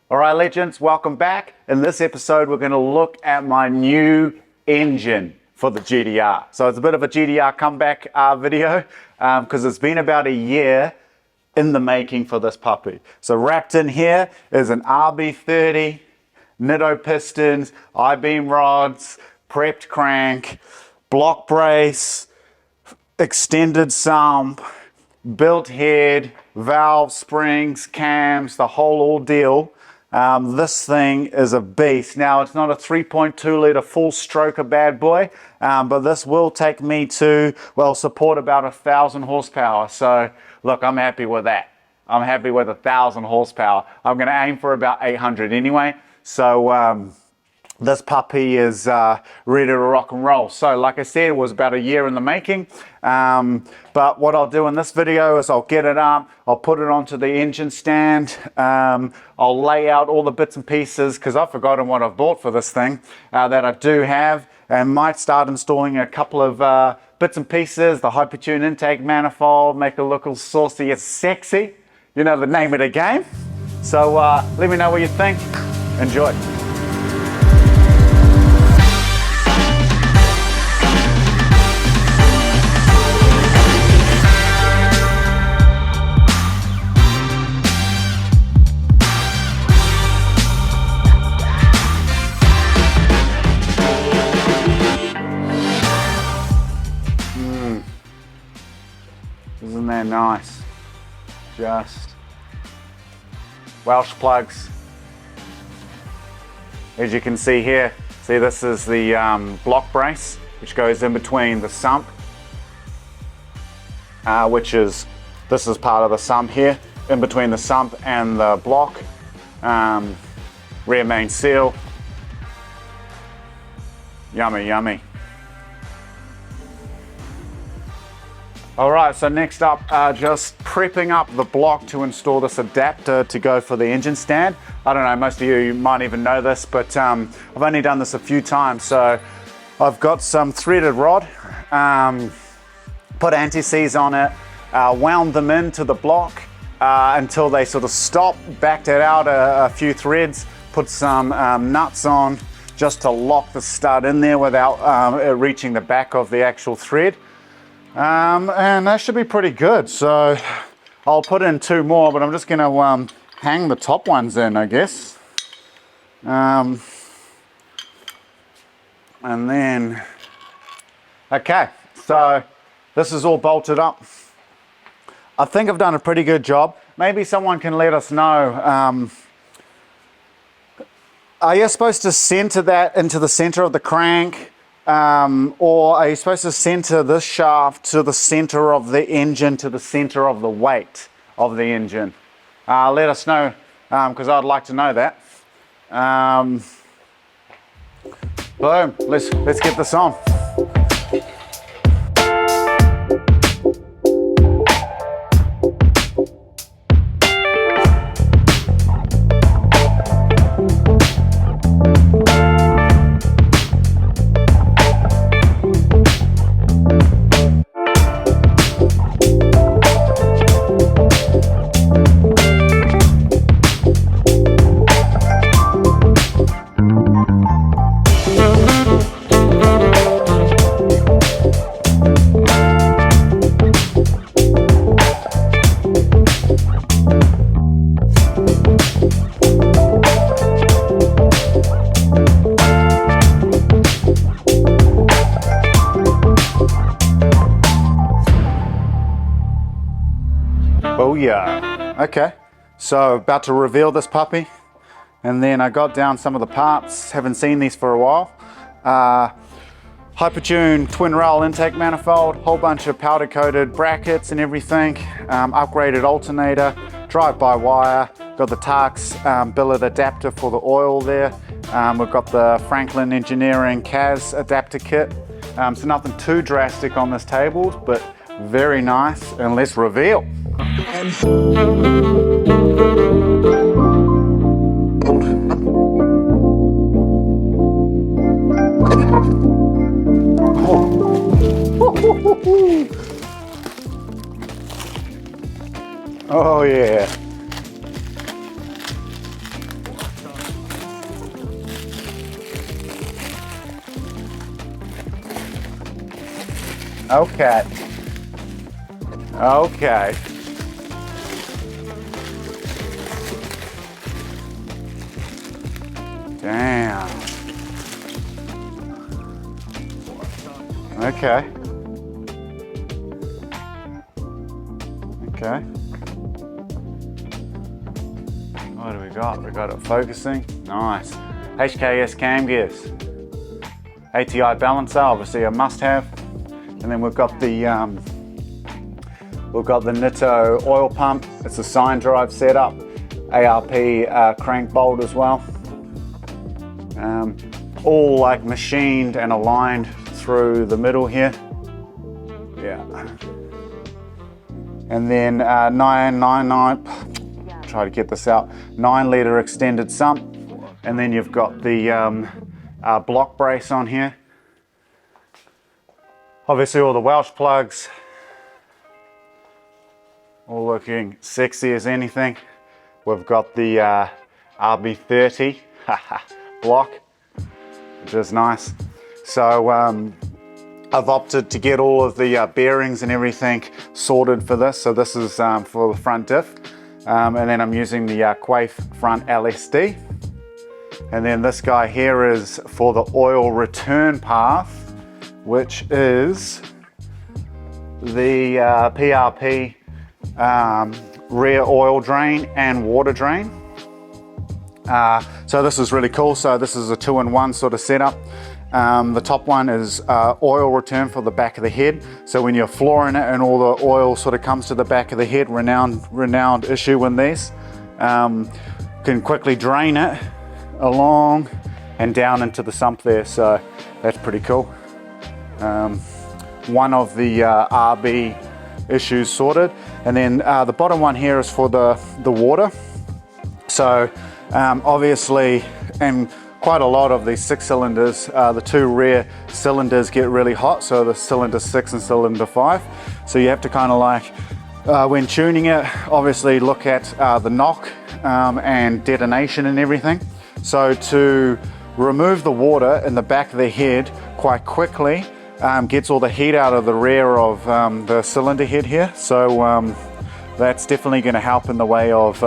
All right, legends, welcome back. In this episode, we're going to look at my new engine for the GTR. So it's a bit of a GTR comeback video because it's been about a year in the making for this puppy. So wrapped in here is an RB30, Nitto pistons, I-beam rods, prepped crank, block brace, extended sump, built head, valve, springs, cams, the whole ordeal. This thing is a beast. Now, it's not a 3.2 litre full stroker bad boy, but this will take me to, well, support about 1,000 horsepower. So, look, I'm happy with that. I'm happy with 1,000 horsepower. I'm going to aim for about 800 anyway. So, this puppy is ready to rock and roll. So like I said, it was about a year in the making. But what I'll do in this video is I'll get it up, I'll put it onto the engine stand, I'll lay out all the bits and pieces because I've forgotten what I've bought for this thing that I do have, and might start installing a couple of bits and pieces, the Hypertune intake manifold, make it look all saucy and sexy. You know the name of the game. So let me know what you think. Enjoy. Isn't that nice? Just Welsh plugs. As you can see here, see this is the block brace, which goes in between the sump, this is part of the sump here, in between the sump and the block. Rear main seal. Yummy, yummy. All right, so next up, just prepping up the block to install this adapter to go for the engine stand. I don't know, most of you might even know this, but I've only done this a few times. So I've got some threaded rod, put anti-seize on it, wound them into the block until they sort of stop, backed it out a few threads, put some nuts on just to lock the stud in there without it reaching the back of the actual thread. And that should be pretty good. So I'll put in two more, but I'm just going to hang the top ones in, I guess. And then, okay, so this is all bolted up. I think I've done a pretty good job. Maybe someone can let us know. Are you supposed to center that into the center of the crank? Or are you supposed to center this shaft to the center of the engine, to the center of the weight of the engine? Let us know, because I'd like to know that. Boom, let's get this on. Oh yeah. Okay, so about to reveal this puppy, and then I got down some of the parts. Haven't seen these for a while. Hypertune twin rail intake manifold, whole bunch of powder coated brackets and everything, upgraded alternator, drive-by-wire, got the Tarx billet adapter for the oil there. We've got the Franklin Engineering CAS adapter kit. So nothing too drastic on this table, but very nice. And let's reveal. Oh yeah. Okay. Okay. Damn. Okay. Okay. What do we got? We got it focusing. Nice. HKS cam gears. ATI balancer, obviously a must-have. And then we've got the Nitto oil pump. It's a sine drive setup. ARP crank bolt as well. All like machined and aligned through the middle here. Yeah. And then 999, try to get this out, 9-litre extended sump. And then you've got the block brace on here. Obviously all the Welsh plugs, all looking sexy as anything. We've got the RB30 block, which is nice. So I've opted to get all of the bearings and everything sorted for this. So this is for the front diff. And then I'm using the Quaife front LSD. And then this guy here is for the oil return path, which is the PRP rear oil drain and water drain. So this is really cool. So this is a 2-in-1 sort of setup. The top one is oil return for the back of the head. So when you're flooring it and all the oil sort of comes to the back of the head, renowned issue with these, can quickly drain it along and down into the sump there. So that's pretty cool. One of the RB issues sorted. And then the bottom one here is for the water. So obviously, and quite a lot of these 6 cylinders, the 2 rear cylinders get really hot. So the cylinder 6 and cylinder 5. So you have to kind of like, when tuning it, obviously look at the knock and detonation and everything. So to remove the water in the back of the head quite quickly, gets all the heat out of the rear of the cylinder head here. So that's definitely going to help in the way of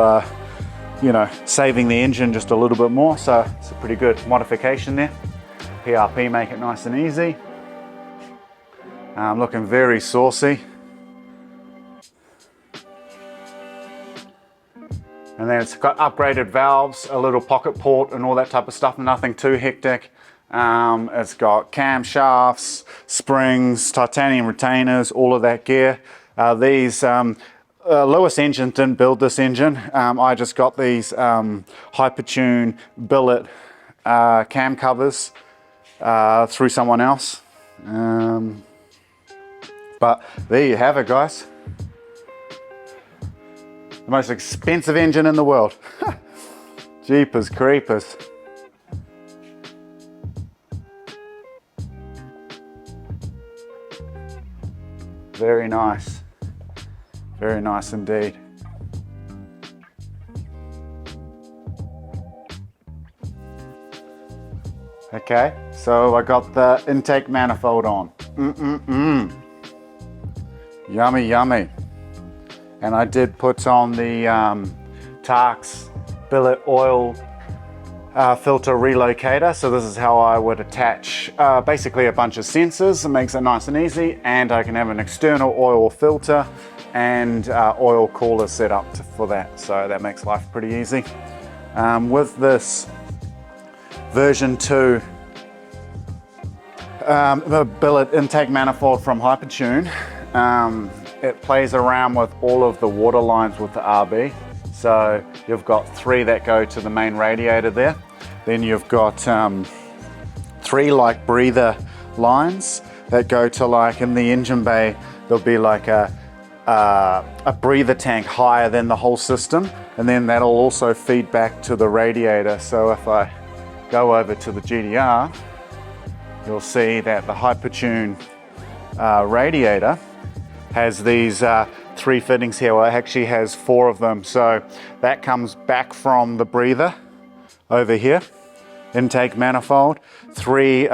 you know, saving the engine just a little bit more. So it's a pretty good modification there. PRP make it nice and easy. Looking very saucy. And then it's got upgraded valves, a little pocket port and all that type of stuff, nothing too hectic. It's got camshafts, springs, titanium retainers, all of that gear. These Lewis Engine didn't build this engine. I just got these Hypertune billet cam covers through someone else. But there you have it, guys. The most expensive engine in the world. Jeepers creepers. Very nice. Very nice indeed. Okay, so I got the intake manifold on. Yummy, yummy. And I did put on the Tarks billet oil filter relocator. So this is how I would attach basically a bunch of sensors. It makes it nice and easy, and I can have an external oil filter and oil cooler set up for that. So that makes life pretty easy. With this version 2 the billet intake manifold from Hypertune, it plays around with all of the water lines with the RB. So you've got 3 that go to the main radiator there. Then you've got 3 like breather lines that go to, like in the engine bay, there'll be like a breather tank higher than the whole system. And then that'll also feed back to the radiator. So if I go over to the GTR, you'll see that the Hypertune radiator has these 3 fittings here. Well, it actually has 4 of them. So that comes back from the breather over here, intake manifold, 3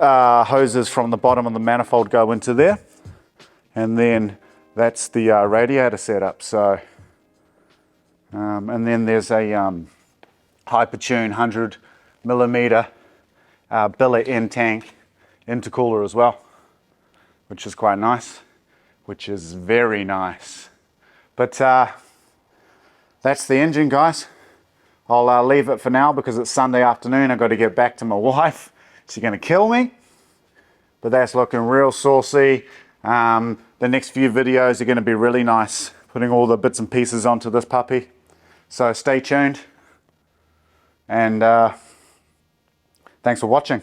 hoses from the bottom of the manifold go into there. And then that's the radiator setup. So, and then there's a Hypertune 100 millimeter billet end tank intercooler as well, which is quite nice, which is very nice. But that's the engine, guys. I'll leave it for now because it's Sunday afternoon. I've got to get back to my wife. She's going to kill me. But that's looking real saucy. The next few videos are going to be really nice, putting all the bits and pieces onto this puppy. So stay tuned. And thanks for watching.